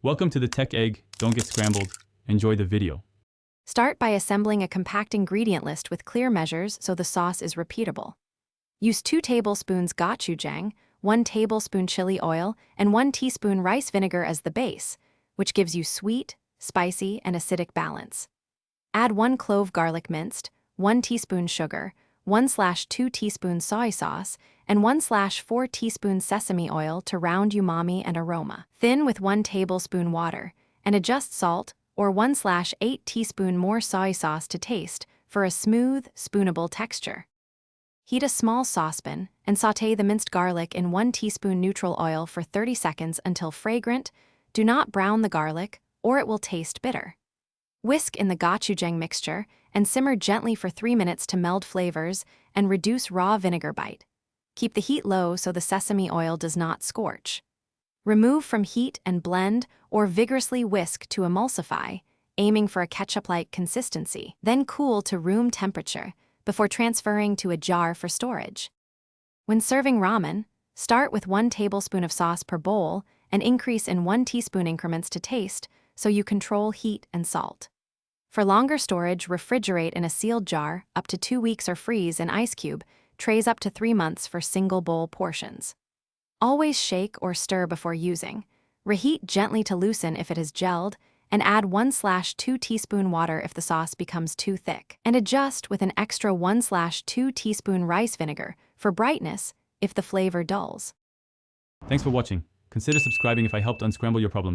Welcome to the Tech Egg. Don't get scrambled. Enjoy the video. Start by assembling a compact ingredient list with clear measures so the sauce is repeatable. Use 2 tablespoons gochujang, 1 tablespoon chili oil, and 1 teaspoon rice vinegar as the base, which gives you sweet, spicy, and acidic balance. Add 1 clove garlic minced, 1 teaspoon sugar, 1/2 teaspoons soy sauce, and 1/4 teaspoons sesame oil to round umami and aroma. Thin with 1 tablespoon water, and adjust salt or 1/8 teaspoon more soy sauce to taste for a smooth, spoonable texture. Heat a small saucepan and sauté the minced garlic in 1 teaspoon neutral oil for 30 seconds until fragrant. Do not brown the garlic, or it will taste bitter. Whisk in the gochujang mixture and simmer gently for 3 minutes to meld flavors and reduce raw vinegar bite. Keep the heat low so the sesame oil does not scorch. Remove from heat and blend or vigorously whisk to emulsify, aiming for a ketchup-like consistency. Then cool to room temperature before transferring to a jar for storage. When serving ramen, start with 1 tablespoon of sauce per bowl and increase in 1 teaspoon increments to taste so you control heat and salt. For longer storage, refrigerate in a sealed jar up to 2 weeks or freeze in ice cube trays up to 3 months for single bowl portions. Always shake or stir before using. Reheat gently to loosen if it has gelled, and add 1/2 teaspoon water if the sauce becomes too thick. And adjust with an extra 1/2 teaspoon rice vinegar for brightness if the flavor dulls. Thanks for watching. Consider subscribing if I helped unscramble your problems.